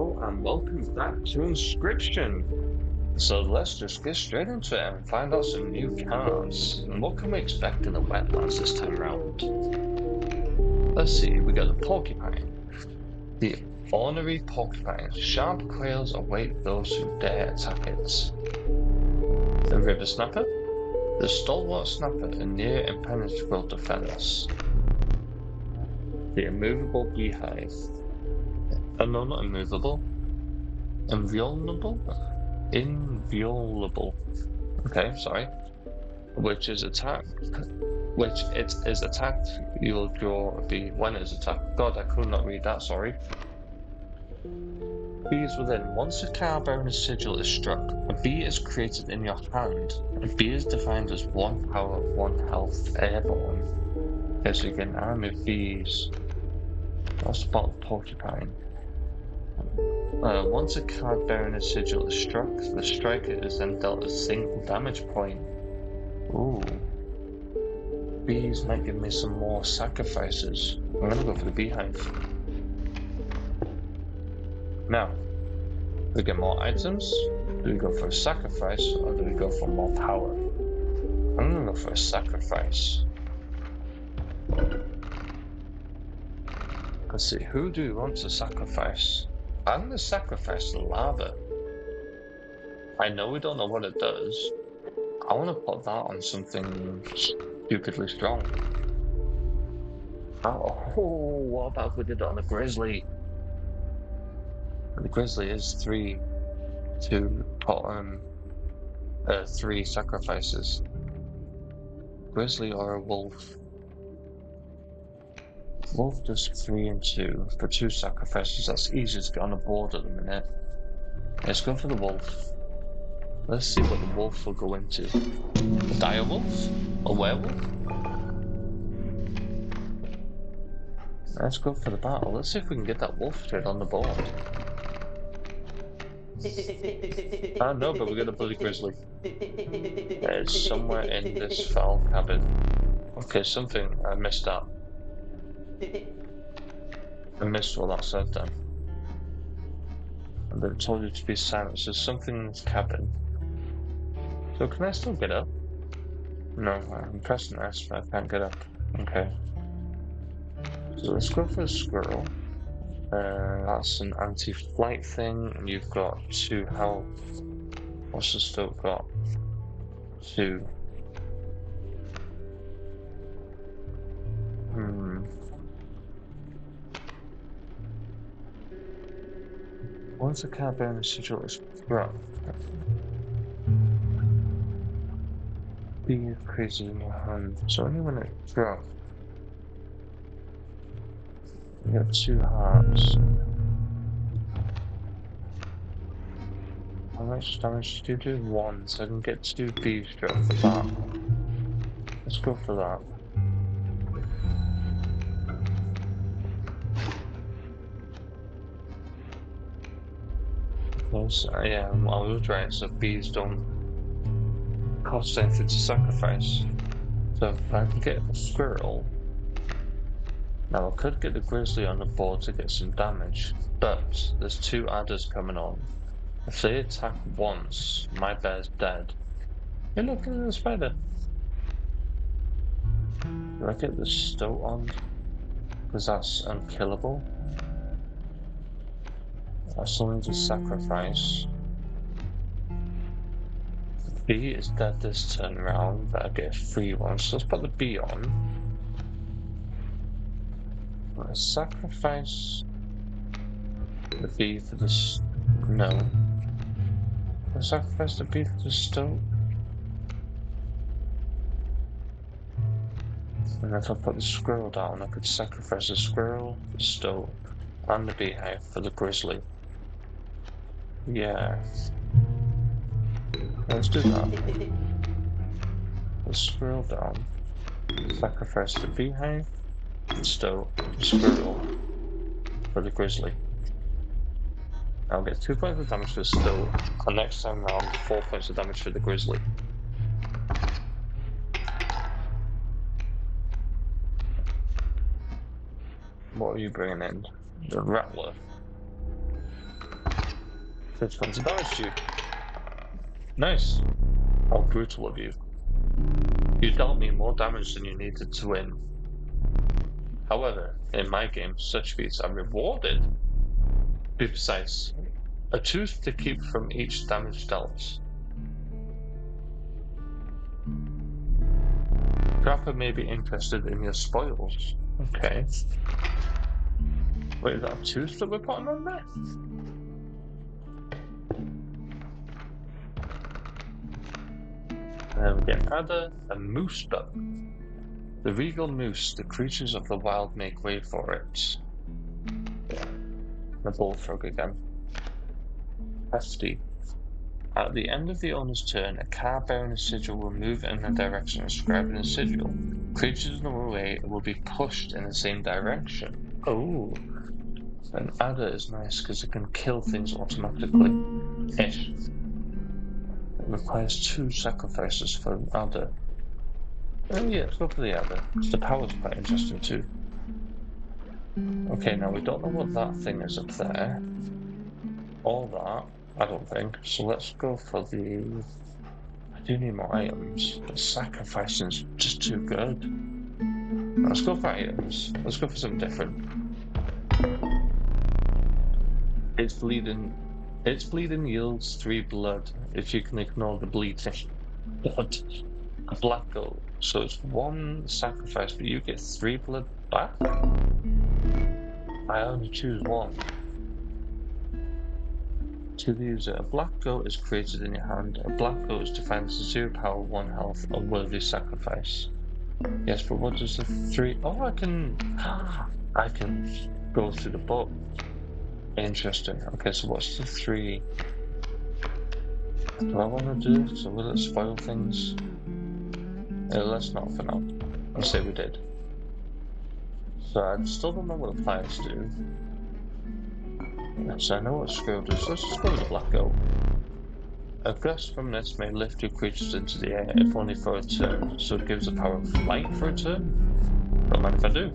Hello and welcome back to Inscription. So let's just get straight into it and find out some new cards. And what can we expect in the wetlands this time round? Let's see, we got the porcupine. The ornery porcupine. Sharp quails await those who dare attack it. The river snapper. The stalwart snapper, a near impenetrable defense. The immovable beehive. No, not immovable. Invulnerable? Inviolable. Okay, sorry. Which is attacked. Which it is attacked, you'll draw a bee when it is attacked. God, I could not read that, sorry. Bees within. Once a carbon sigil is struck, a bee is created in your hand. A bee is defined as 1 power, 1 health, airborne. Okay, so you get an army of bees. That's about porcupine. Once a card bearing a sigil is struck, the striker is then dealt a single damage point. Ooh. Bees might give me some more sacrifices. I'm gonna go for the beehive. Now, do we get more items? Do we go for a sacrifice or do we go for more power? I'm gonna go for a sacrifice. Let's see, who do we want to sacrifice? I'm gonna sacrifice the lava. I know we don't know what it does. I want to put that on something stupidly strong. Oh, what about if we did it on a grizzly? The grizzly is 3 to put on 3 sacrifices. Grizzly or a wolf? Wolf does 3 and 2 for 2 sacrifices. That's easy to get on the board at the minute. Let's go for the wolf. Let's see what the wolf will go into. A dire wolf? A werewolf? Let's go for the battle. Let's see if we can get that wolf straight on the board. Ah, no, but we got a bloody grizzly. It's somewhere in this foul cabin. Okay, something I missed out. I missed what that said then. And they told you to be silent. So something in this cabin. So can I still get up? No, I'm pressing S, but I can't get up. Okay. So let's go for a squirrel. That's an anti-flight thing. And you've got 2 health. What's the stoat got? 2. Once a cavern sigil is struck, be crazy in your hand. So only when it's struck, you have 2 hearts. How much damage do you do? 1, so I can get 2 bees straight off the bat. Let's go for that. Yes, yeah, I was right, so bees don't cost anything to sacrifice. So if I can get a squirrel, now I could get the grizzly on the board to get some damage, but there's 2 adders coming on. If they attack once, my bear's dead. Hey look, there's a spider. Do I get the stoat on? Because that's unkillable. I still need to sacrifice. Bee is dead this turn round, but I get a free one. So let's put the bee on. I sacrifice the bee for this. No. I sacrifice the bee for the stoat. And if I put the squirrel down, I could sacrifice the squirrel, the stoat, and the beehive for the grizzly. Yeah. Let's do that. Let's scroll down. Sacrifice the beehive, the stoat, the squirrel for the grizzly. I'll get 2 points of damage for the stoat, and next time round 4 points of damage for the grizzly. What are you bringing in? The rattler. 6 points of damage to you. Nice. How brutal of you. You dealt me more damage than you needed to win. However, in my game, such feats are rewarded. Be precise. A tooth to keep from each damage dealt. Trapper may be interested in your spoils. Okay. Wait, is that a tooth that we're putting on there? We get adder, a moose duck. The regal moose, the creatures of the wild make way for it. The bullfrog again. Hefty. At the end of the owner's turn, a card bearing a sigil will move in the direction described in the sigil. Creatures in the way will be pushed in the same direction. Oh, an adder is nice because it can kill things automatically. Ish. It requires 2 sacrifices for an adder. Oh yeah, let's go for the adder. The power's quite interesting too. Okay, now we don't know what that thing is up there. Or that, I don't think. So let's go for the... I do need more items, but sacrificing's just too good. Let's go for items. Let's go for something different. It's bleeding. Its bleeding yields 3 blood if you can ignore the bleeding. Blood. A black gold. So it's 1 sacrifice, but you get 3 blood back? I only choose 1. To the user, a black goat is created in your hand. A black goat is defined as 0 power, 1 health, a worthy sacrifice. Yes, but what does the 3... Oh, I can... I can go through the book. Interesting. Okay, so what's the 3? Do I want to do? So will it spoil things? Let's not for now. I'll say we did. So I still don't know what the pliers do. So I know what scroll does. Let's just go with the black goat. A gust from this may lift your creatures into the air, if only for a turn, so it gives the power of flight for a turn. Don't mind if I do.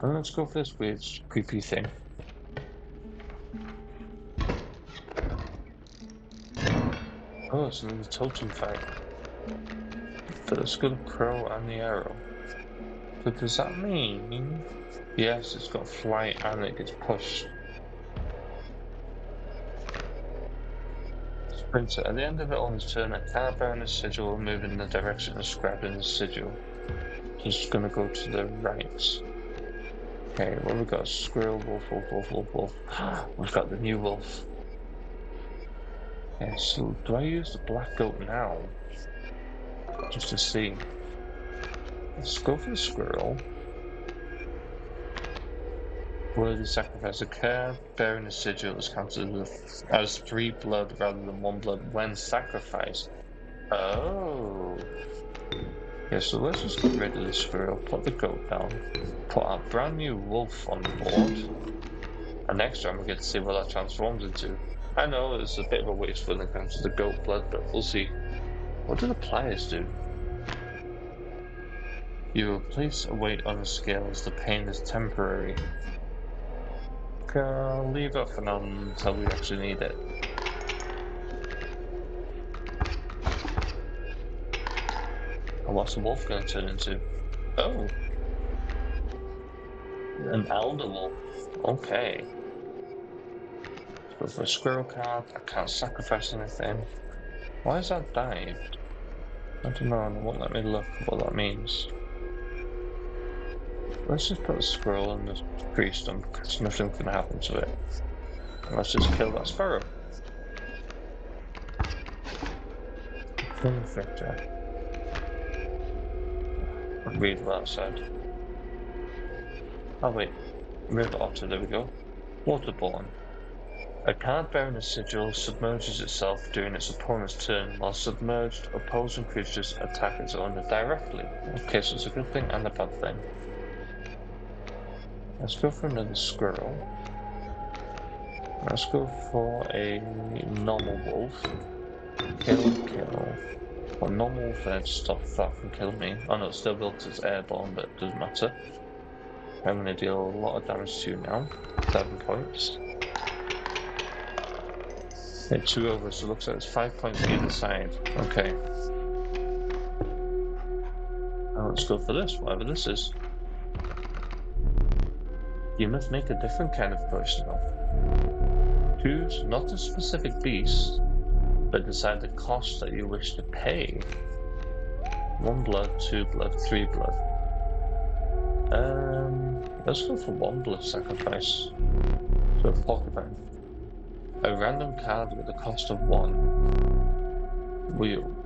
And let's go for this weird, creepy thing. Oh, it's another totem fight. But it's got a crow and the arrow. So does that mean... Yes, it's got flight and it gets pushed. Sprinter. At the end of it on his turn, a card bearing a sigil will move in the direction described in the sigil. Just gonna go to the right. Okay, what have we got? Squirrel, wolf, wolf, wolf, wolf, wolf. We've got the new wolf. Okay, so do I use the black goat now? Just to see. Let's go for the squirrel. Worthy sacrifice. A card bearing a sigil is counted as 3 blood rather than 1 blood when sacrificed. Oh. Yeah, so let's just get rid of the squirrel, put the goat down, put our brand new wolf on the board, and next time we get to see what that transforms into. I know it's a bit of a waste when it comes to the goat blood, but we'll see. What do the pliers do? You will place a weight on the scales, the pain is temporary. Okay, I'll leave it for now until we actually need it. And what's the wolf going to turn into? Oh! An elder wolf. Okay. Go for a squirrel card. I can't sacrifice anything. Why is that dived? I don't know, and it won't let me look at what that means. Let's just put a squirrel in the tree stump because nothing's going to happen to it. And let's just kill that sparrow. Perfect. Read what that said. Oh wait, river otter, there we go. Waterborne. A card bearing a sigil submerges itself during its opponent's turn, while submerged, opposing creatures attack its owner directly. Okay, so it's a good thing and a bad thing. Let's go for another squirrel. Let's go for a normal wolf. Kill, kill. Well, normal wolf there to stop that from killing me. Oh no, it's still built as airborne, but it doesn't matter. I'm going to deal a lot of damage to you now. 7 points. Okay, two over, so it looks like it's 5 points either side. Okay. Now let's go for this, whatever this is. You must make a different kind of choice now. Choose not a specific beast, but decide the cost that you wish to pay. 1 blood, 2 blood, 3 blood. Let's go for 1 blood sacrifice. So a porcupine. A random card with the cost of 1.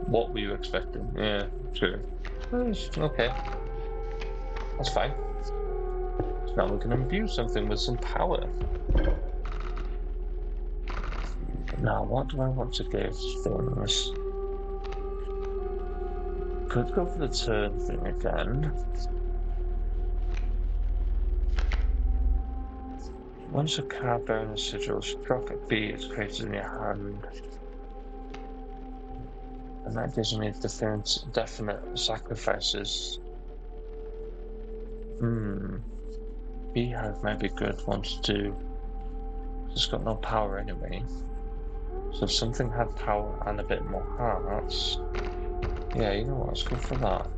What were you expecting? Yeah, true. Okay, that's fine. So now we can imbue something with some power. Now, what do I want to give things? Could go for the turn thing again. Once a card bearing a sigil struck a B is created in your hand. And that gives me definite sacrifices. Beehive might be a good one to do. It's got no power anyway. So if something had power and a bit more hearts. Yeah, you know what? Let's go for that.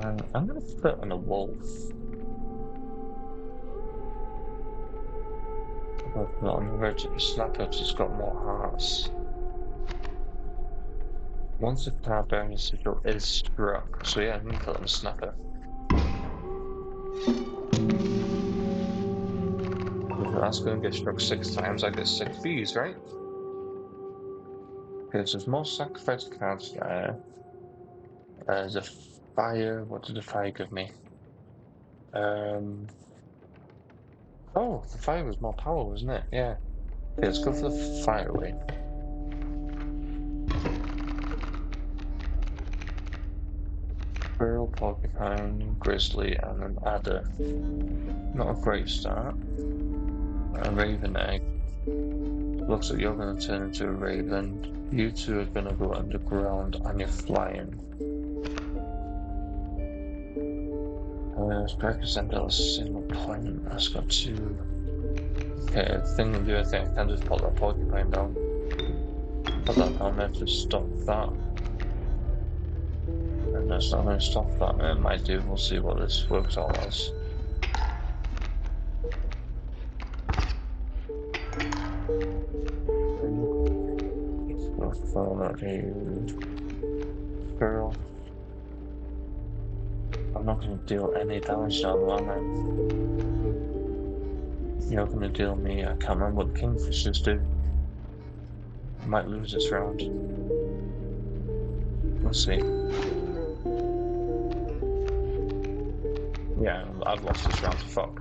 And I'm going to put on a wolf. I'll put on the red snapper because it's got more hearts. Once the card bearing sigil is struck. So yeah, I'm going to put on the snapper. If that's going to get struck 6 times, I get 6 bees, right? Okay, so there's more sacrifice cards there. There's a fire. What did the fire give me? Oh, the fire was more power, wasn't it? Yeah. Okay, let's go for the fire away. Squirrel, porcupine, grizzly, and an adder. Not a great start. A raven egg. Looks like you're going to turn into a raven. You two are going to go underground and you're flying. Striker send out a single point. That's got 2. Okay, the other thing, I can just put that porcupine down. Put that down there to stop that. And that's not going to stop that. It might do. We'll see what this works out as. Go for a squirrel. I'm not going to deal any damage now, am I? You're going to deal me. I can't remember what the kingfishers do. I might lose this round. We'll see. Yeah, I've lost this round to fuck.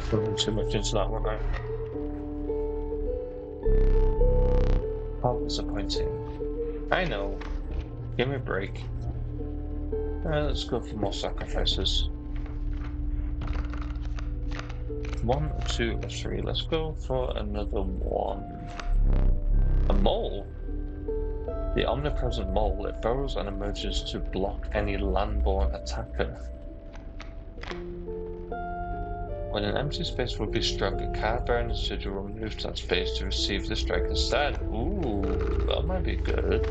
Putting too much into that one now. How disappointing. I know. Give me a break. Let's go for more sacrifices. 1, 2, or 3. Let's go for another 1. A mole? The omnipresent mole. It burrows and emerges to block any landborne attacker. When an empty space will be struck, a card bearing a sigil will move to that space to receive the strike instead. Ooh, that might be good.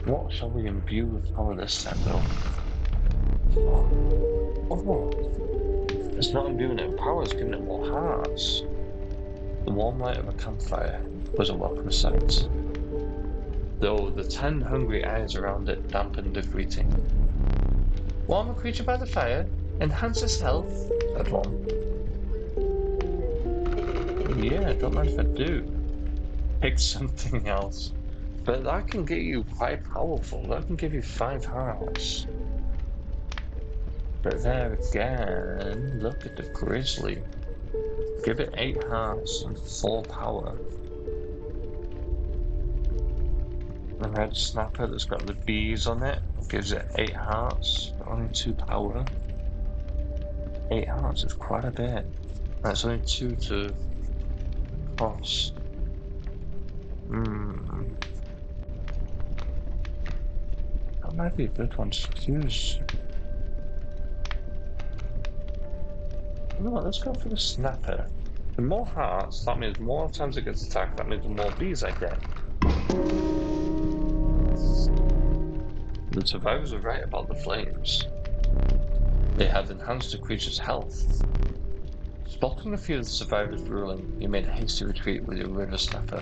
What shall we imbue with power this time, though? Oh, it's not imbuing it in power, it's giving it more hearts. The warm light of a campfire was a welcome sight, though the 10 hungry eyes around it dampened the greeting. Warm a creature by the fire, enhances health, said one. Yeah, don't mind if I do. Pick something else. But that can get you quite powerful. That can give you 5 hearts. But there again, look at the grizzly. Give it 8 hearts and 4 power. The red snapper that's got the bees on it gives it 8 hearts, but only 2 power. 8 hearts is quite a bit. That's only 2 to cost. That might be a good one to choose. No, let's go for the snapper. The more hearts, that means more times it gets attacked, that means the more bees I get. The survivors are right about the flames. They have enhanced the creature's health. Spotting a few of the survivors ruling, you made a hasty retreat with your river snapper.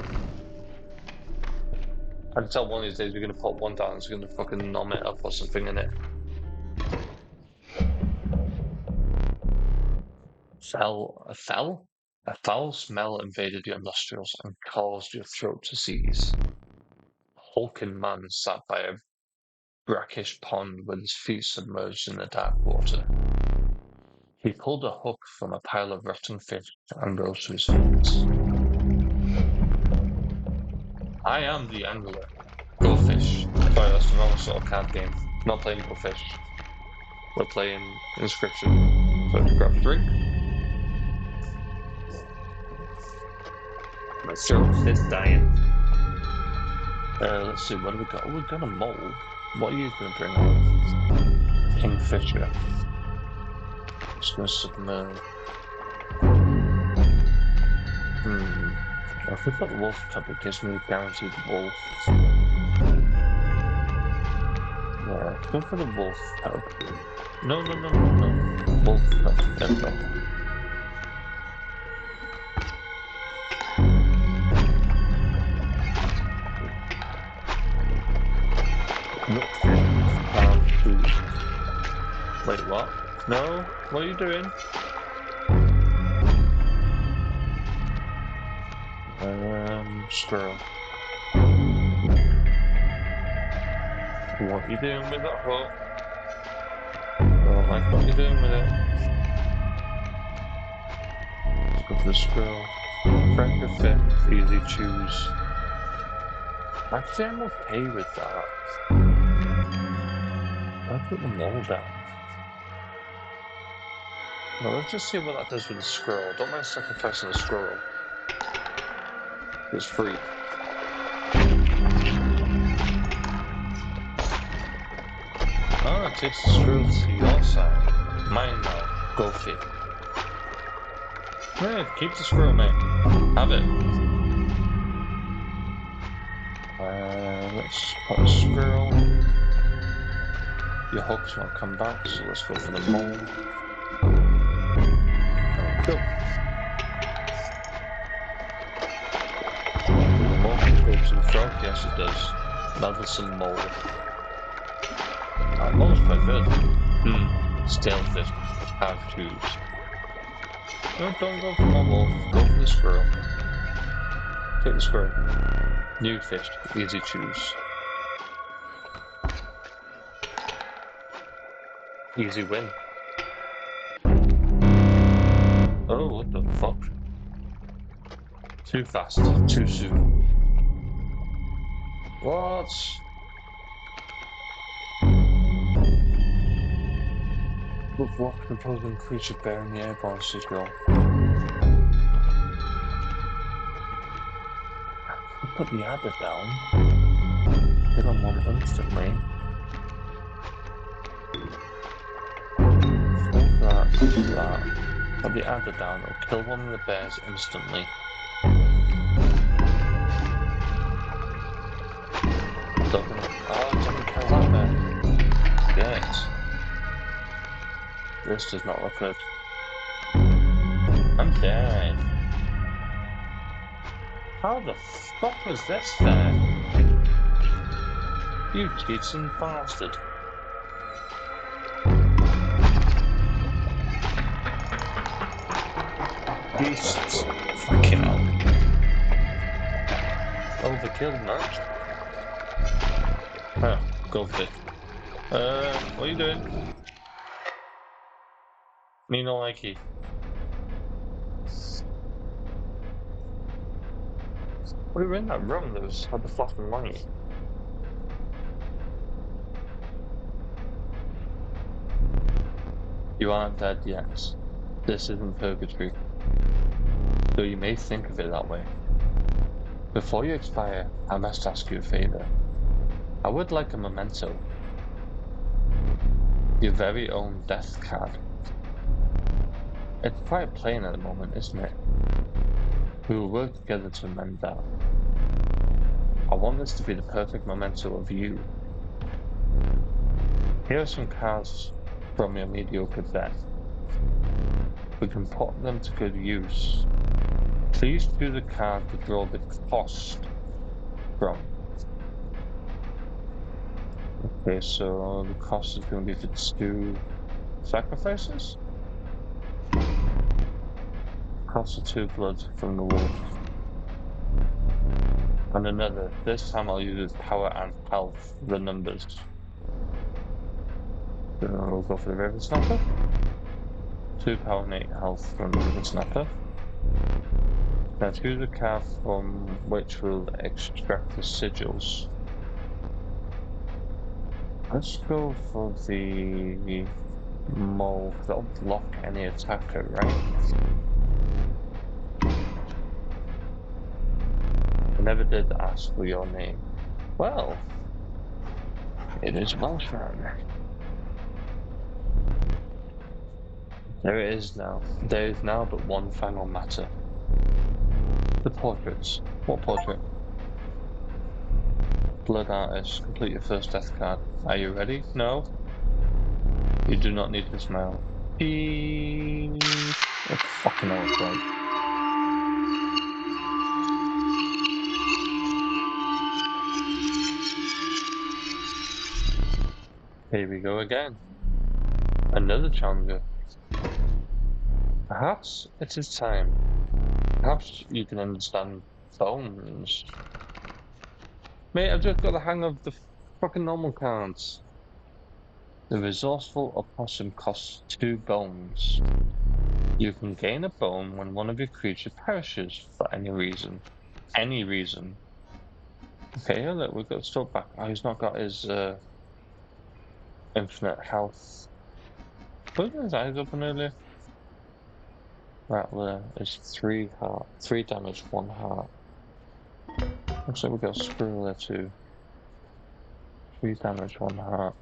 I can tell one of these days you're going to put one down and it's going to fucking nom it up or something in it. A foul smell invaded your nostrils and caused your throat to seize. A hulking man sat by a brackish pond with his feet submerged in the dark water. He pulled a hook from a pile of rotten fish and rose to his feet. I am the angler. Go fish. Sorry, that's the wrong sort of card game. Not playing Go Fish. We're playing Inscryption. So grab a drink. My throat is dying. Let's see, what do we got? Oh, we've got a mole. What are you going to bring out? Kingfisher. Just going to submerge. If we put the wolf cup, it gives me a guaranteed wolf. Yeah, go for the wolf cup. No. Wolf cup. There we go. Wait, what? No? What are you doing? Squirrel. What are you doing with that hook? I don't like what you're doing with it. Let's go for the squirrel. Frank or fit, easy choose. Actually, I'm okay with that. I'll put the mole down. Well, let's just see what that does with the squirrel. Don't mind sacrificing the squirrel. It's free. Oh, it takes the squirrel to your side. Mine now. Go fit. Yeah, keep the squirrel, mate. Have it. Let's put a squirrel. Your hooks won't come back, so let's go for the mole. Go. Mole goes to the frog? Yes, it does. Level some mole. Mole's quite good. Stalefish. Have twos. No, don't go for my wolf. Go for the squirrel. Take the squirrel. New fish. Easy choose. Easy win. Oh, what the fuck? Too fast. Too soon. What? Look, what composing creature bearing the airborne sigil? Put the adder down. Hit on one instantly. That. Put the adder down, it'll kill one of the bears instantly. Doesn't kill that bear. Yes. This does not look good. I'm dead. How the fuck was this fair? You cheating bastard. Jesus. Fucking hell. Overkill, man. Huh, go for it. What are you doing? Me no likey. We were in that room that had the flashing light. You aren't dead yet. This isn't purgatory, though you may think of it that way. Before you expire, I must ask you a favor. I would like a memento. Your very own death card. It's quite plain at the moment, isn't it? We will work together to amend that. I want this to be the perfect memento of you. Here are some cards from your mediocre deck. We can put them to good use. Please choose a card to draw the cost from. Okay, so the cost is going to be for 2 sacrifices? Cost of 2 blood from the wolf. And another. This time I'll use power and health, the numbers. So we'll go for the River Snapper. 2 power and 8 health from the River Snapper. Now choose a card from which will extract the sigils. Let's go for the mole, because that'll block any attacker, right? I never did ask for your name. Well, it is Welshman. There it is now. There is now but one final matter. The portraits. What portrait? Blood artist. Complete your first death card. Are you ready? No? You do not need to smile. Beep. Oh, fucking hell, it's right. Here we go again. Another challenger. Perhaps it is time. Perhaps you can understand bones. Mate, I've just got the hang of the fucking normal cards. The resourceful opossum costs 2 bones. You can gain a bone when one of your creatures perishes for any reason. Any reason. Okay, yeah, look, we've got Stoke back. Oh, he's not got his infinite health. Wasn't his eyes open earlier? Rattler is 3 heart. 3 damage, 1 heart. Looks like we've got Squirrel there too. 3 damage, 1 heart.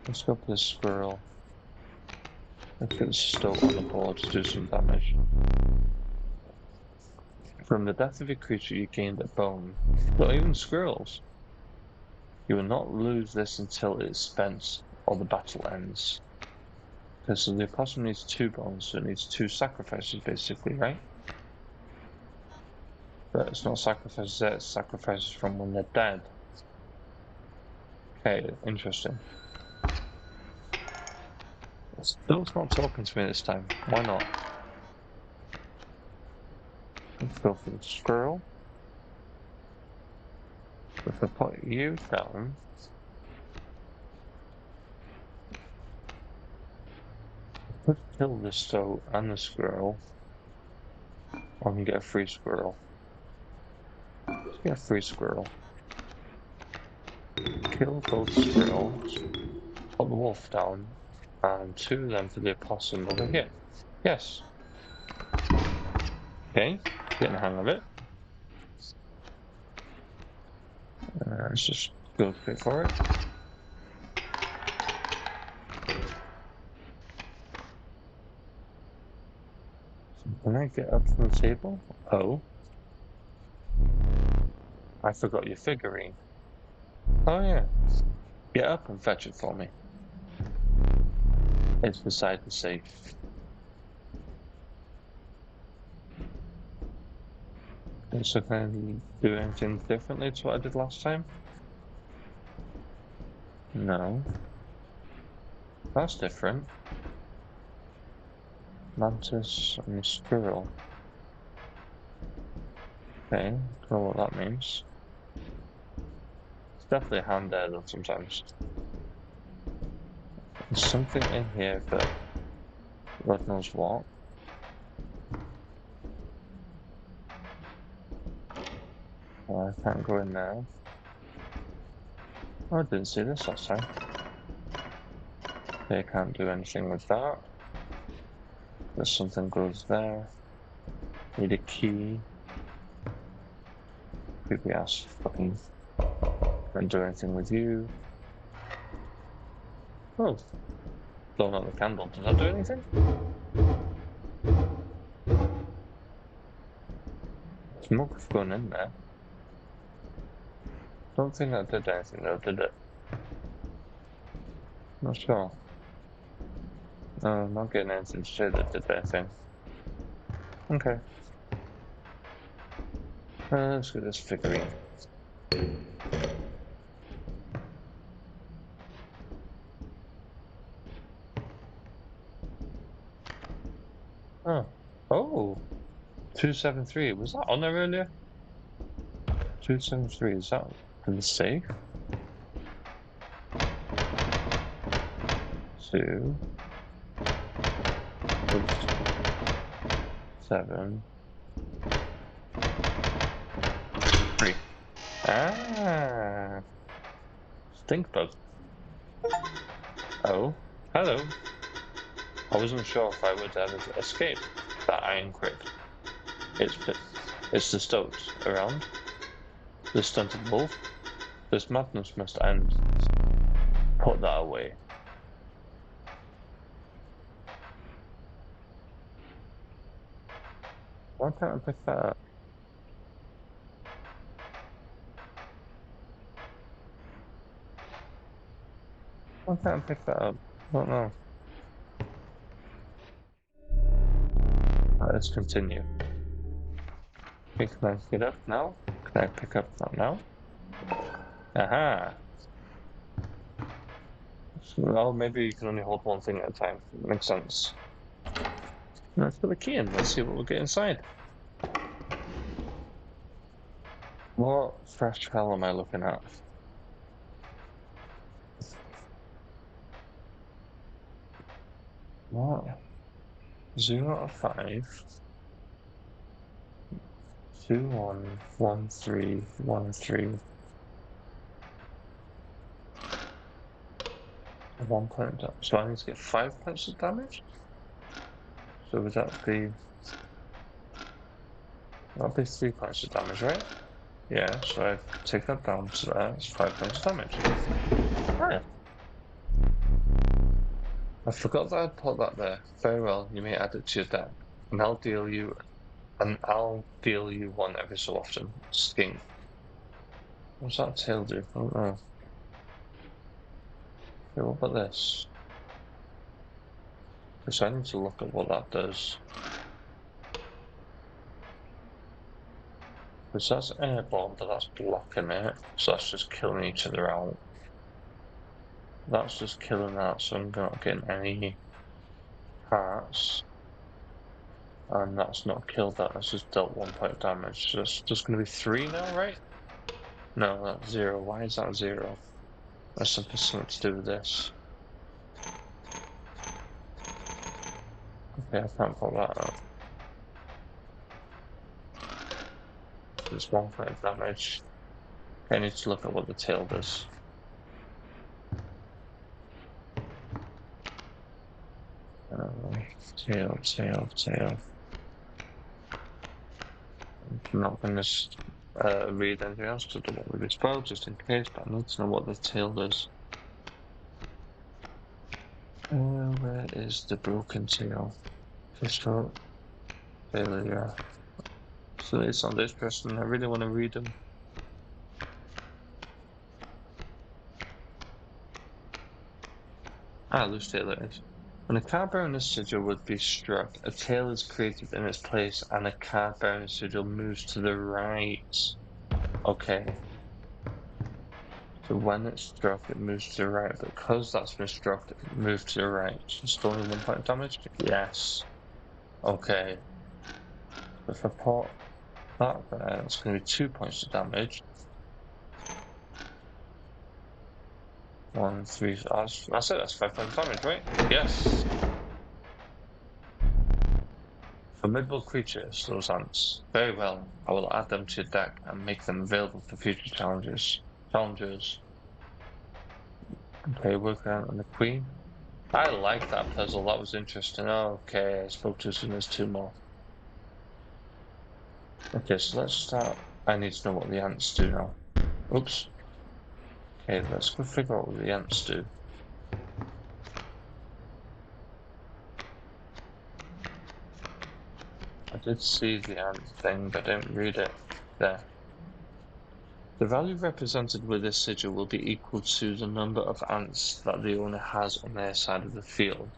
Let's go for this Squirrel. Let's get Stoke on the board to do some damage. From the death of your creature, you gained a bone. But even squirrels. You will not lose this until it is spent or the battle ends. Okay, so the opossum needs 2 bones, so it needs 2 sacrifices, basically, right? But it's not sacrifices there, it's sacrifices from when they're dead. Okay, interesting. Still not talking to me this time. Why not? Let's go for the squirrel. If I put you down, let's kill the stoat and the squirrel. I can get a free squirrel. Let's get a free squirrel. Kill both squirrels. Put the wolf down. And 2 of them for the opossum over here. Yes. Okay, getting the hang of it. Let's just go straight for it. Can I get up from the table? Oh. I forgot your figurine. Oh yeah. Get up and fetch it for me. It's beside the safe. Okay, so can I do anything differently to what I did last time? No. That's different. Mantis and squirrel. Okay, don't know what that means. It's definitely a hand there though sometimes. There's something in here, but God knows what. I can't go in there. Oh, I didn't see this last time. They can't do anything with that. There's something goes there. Need a key. Creepy ass fucking can't do anything with you. Oh, blown out the candle. Does that do anything? Smoke's going in there. Don't think that did anything though, did it? Not sure. No, I'm not getting anything to say that did anything. Okay. Let's get this figurine. Oh. Oh! 273. Was that on there earlier? 273. Is that in the safe? 2 7 3. Ah! Stink bug. Oh. Hello. I wasn't sure if I would ever escape that iron crypt. It's the stoats around. The stunted wolf. This madness must end. Put that away. Why can't I pick that up? Why can't I pick that up? I don't know. Right, let's continue. Okay, can I get up now? Can I pick up that now? Aha! Well, maybe you can only hold one thing at a time. Makes sense. Let's put the key in. Let's see what we'll get inside. What fresh hell am I looking at? What? 0 out of 5. 2 1 1 3 1 3. 1 point. So I need to get 5 points of damage. So would that be? That'll be 3 points of damage, right? Yeah. So I take that down to that. It's 5 points of damage. Right. I forgot that I'd put that there. Very well. You may add it to your deck, and I'll deal you one every so often. Skink. What's that tail do? I don't know. Okay, what about this? Because I need to look at what that does. Because that's airborne, but that's blocking it. So that's just killing each other out. That's just killing that, so I'm not getting any hearts. And that's not killed that, that's just dealt 1 point damage. So it's just going to be 3 now, right? No, that's 0. Why is that 0? That's something to do with this. Okay, I can't pull that up. It's 1 point of damage. I need to look at what the tail does. Tail. I'm not going to read anything else to do what we spoiled, just in case, but I need to know what the tail does. Where is the broken tail? Pistol. Failure. So it's on this person. I really want to read them. Loose tail it is. When a card bearing a sigil would be struck, a tail is created in its place and a card bearing sigil moves to the right. Okay. So when it's struck, it moves to the right. Because that's been struck, it moves to the right. It's only 1 point of damage? Yes. Okay. If I put that there, it's going to be 2 points of damage. 1, 3. That's it. That's 5 points of damage, right? Yes. Formidable creatures, those ants. Very well. I will add them to your deck and make them available for future challenges. Okay, working on the queen. I like that puzzle. That was interesting. Okay, I spoke too soon. There's 2 more. Okay, so let's start. I need to know what the ants do now. Oops. Okay, let's go figure out what the ants do. did see the ant thing, but I didn't read it. There. The value represented with this sigil will be equal to the number of ants that the owner has on their side of the field.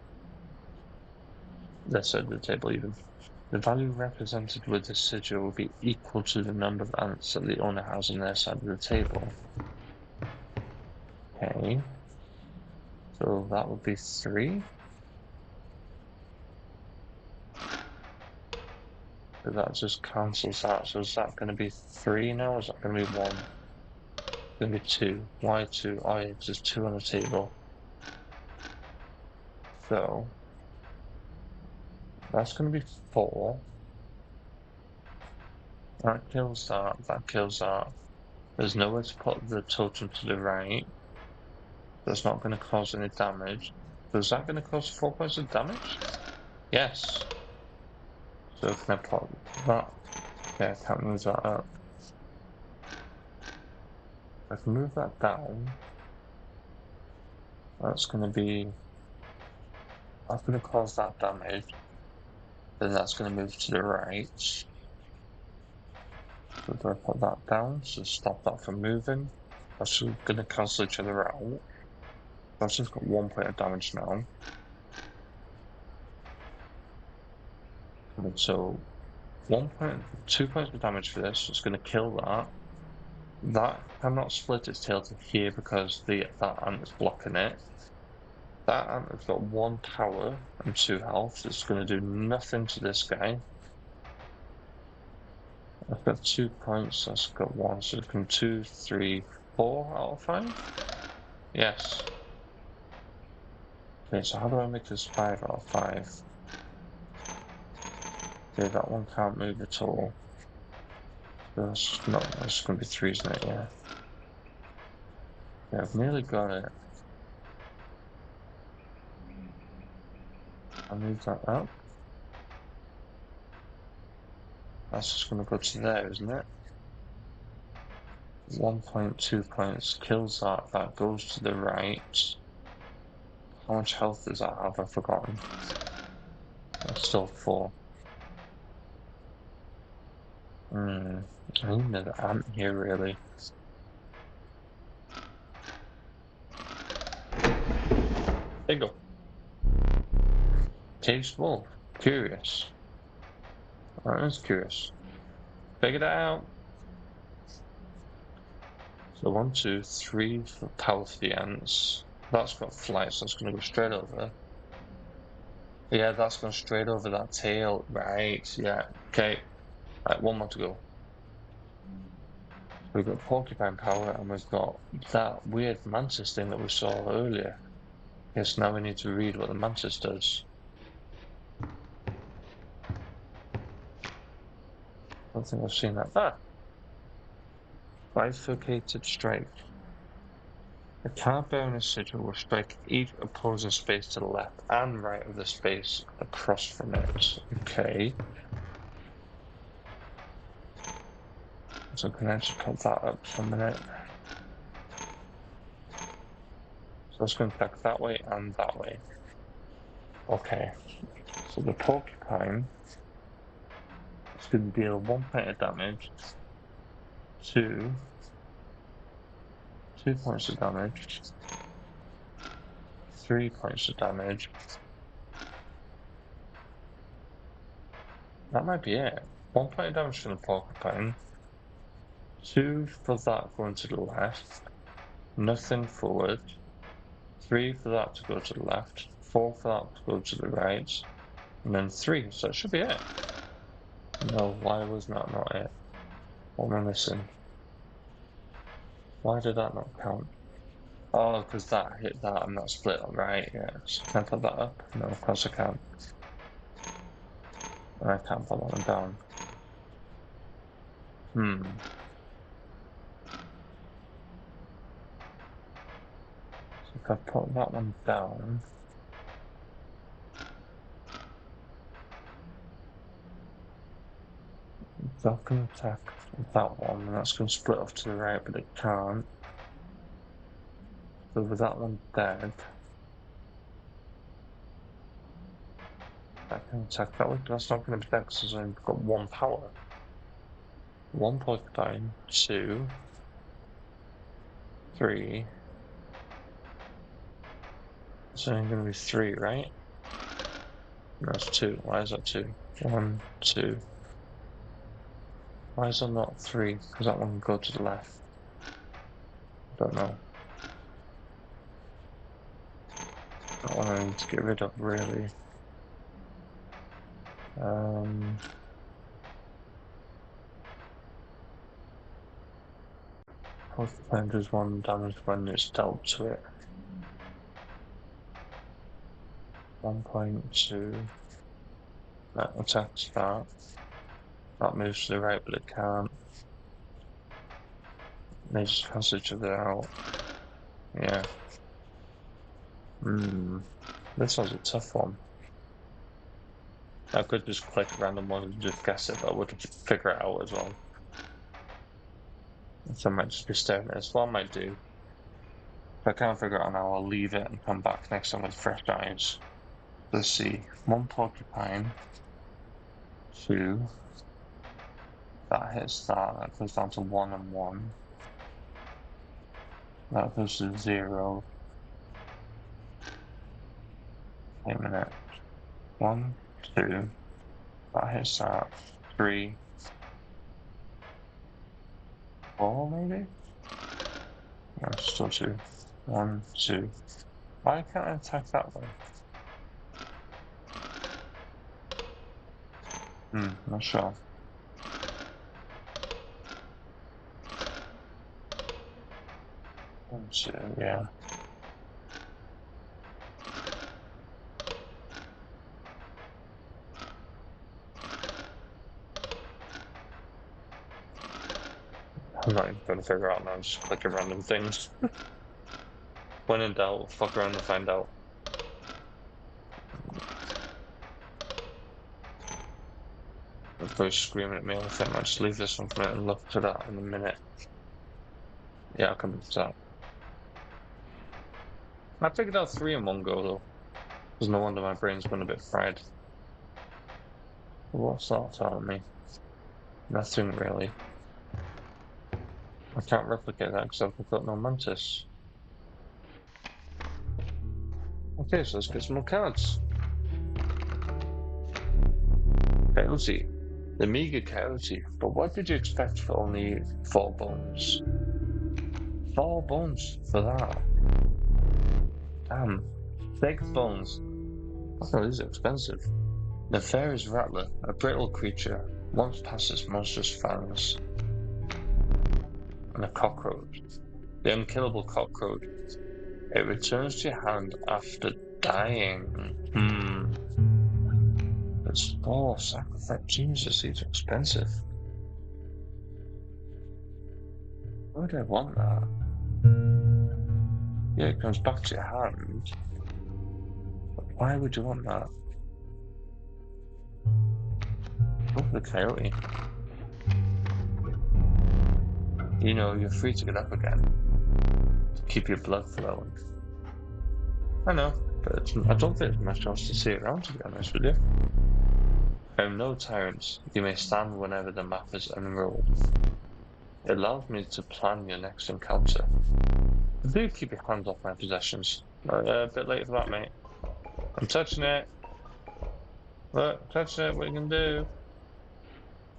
Their side of the table, even. The value represented with this sigil will be equal to the number of ants that the owner has on their side of the table. Okay. So that would be 3. So that just cancels that. So is that going to be 3 now? Or is that going to be 1? It's going to be 2. Why 2? Oh, yeah, because there's 2 on the table. So that's going to be 4. That kills that. That kills that. There's nowhere to put the totem to the right. That's not going to cause any damage. So is that going to cause 4 points of damage? Yes. So can I put that? Yeah, I can't move that up. If I can move that down, that's going to be... That's going to cause that damage. Then that's going to move to the right. So do I put that down to stop that from moving? That's going to cancel each other out. That's just got 1 point of damage now. And so 2 points of damage for this. It's going to kill that. That cannot split its tail to here because that ant is blocking it. That ant has got 1 tower and 2 health. So it's going to do nothing to this guy. I've got 2 points. That's got 1. So it's going 2, 3, 4 out of 5. Yes. Okay, so how do I make this 5 out of 5? Okay, that one can't move at all. That's going to be 3, isn't it? Yeah. Yeah, I've nearly got it. I'll move that up. That's just going to go to there, isn't it? 1 point, 2 points, kills that. That goes to the right. How much health does that have? I've forgotten. That's still 4. I need another ant here, really. There you go. Caged wolf. Curious. That is curious. Figured it out. So 1, 2, 3 for power for the ants. That's got flight, so it's going to go straight over. Yeah, that's gone straight over that tail. Right, yeah. Okay. Right, 1 more to go. We've got porcupine power and we've got that weird mantis thing that we saw earlier. Yes, now we need to read what the mantis does. I don't think I've seen that. Ah! Bifurcated strike. A card bonus sigil will strike each opposing space to the left and right of the space across from it. Okay. So can I just put that up for a minute? So it's going to attack that way and that way. Okay. So the porcupine is going to deal 1 point of damage, 2 points of damage, 3 points of damage. That might be it. 1 point of damage from the porcupine, 2 for that going to the left, nothing forward, 3 for that to go to the left, 4 for that to go to the right, and then 3. So it should be it. No, why was that not it? What am I missing? Why did that not count? Oh, because that hit that and that split, right? Yeah. So can I put that up? No, of course I can't. And I can't put that one down. So if I put that one down, that can attack that one, and that's going to split off to the right, but it can't. So with that one dead, I can attack that way, but that's not going to be that because I've got 1 power. 1 porcupine, 2, 3. It's only going to be 3, right? No, it's 2. Why is that 2? 1, 2. Why is that not 3? Because that one can go to the left. Don't know. That one I need to get rid of, really. Porcupine does 1 damage when it's dealt to it. 1.2. That attacks that. That moves to the right, but it can't. They just cancel each other out. Yeah. This one's a tough one. I could just click random one and just guess it, but I would figure it out as well. So I might just be staring at this. What I might do, if I can't figure it out now, I'll leave it and come back next time with fresh eyes. Let's see. 1 porcupine. 2. That hits that. That goes down to 1 and 1. That goes to 0. Wait a minute. 1, 2. That hits that. 3. 4 maybe? No, still 2. 1, 2. Why can't I attack that way? Not sure. 1, 2, yeah. I'm not even gonna figure out now, I'm just clicking random things. When in doubt, fuck around and find out. If they're screaming at me, I think I'll just leave this one for a minute and look to that in a minute. Yeah, I'll come to that. I figured out 3 in one go though. There's no wonder my brain's been a bit fried. What's that telling me? Nothing really. I can't replicate that because I've got no mantis. Okay, so let's get some more cards. Coyote. The meager coyote. But what did you expect for only 4 bones? 4 bones for that. Damn. 6 bones. Oh, these are expensive. Nefarious Rattler, a brittle creature, once passes monstrous fangs. And a cockroach. The unkillable cockroach. It returns to your hand after dying. It's 4 sacrifice. Jesus, these are expensive. Why would I want that? Yeah, it comes back to your hand. But why would you want that? Go for the coyote. You know, you're free to get up again. To keep your blood flowing. I know, but I don't think there's much else to see around, to be honest with you. I am no tyrant. You may stand whenever the map is unrolled. It allows me to plan your next encounter. Do keep your hands off my possessions. A bit late for that, mate. I'm touching it. Look, touching it. What you can do?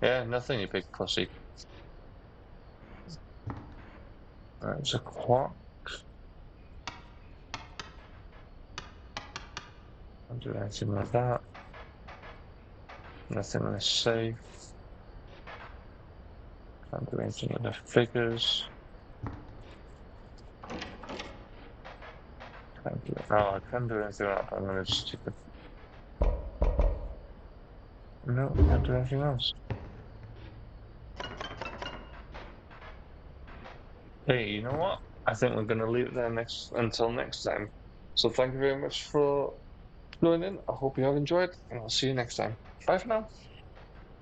Yeah, nothing, you big pussy. It's a clock. Can't do anything like that. Nothing on the safe. Can't do anything with the figures. Can't do. Oh, I can't do anything with that. I'm gonna just stick it. No, can't do anything else. Hey, you know what? I think we're gonna leave it there until next time. So thank you very much for joining. I hope you have enjoyed, and I'll see you next time. Bye for now.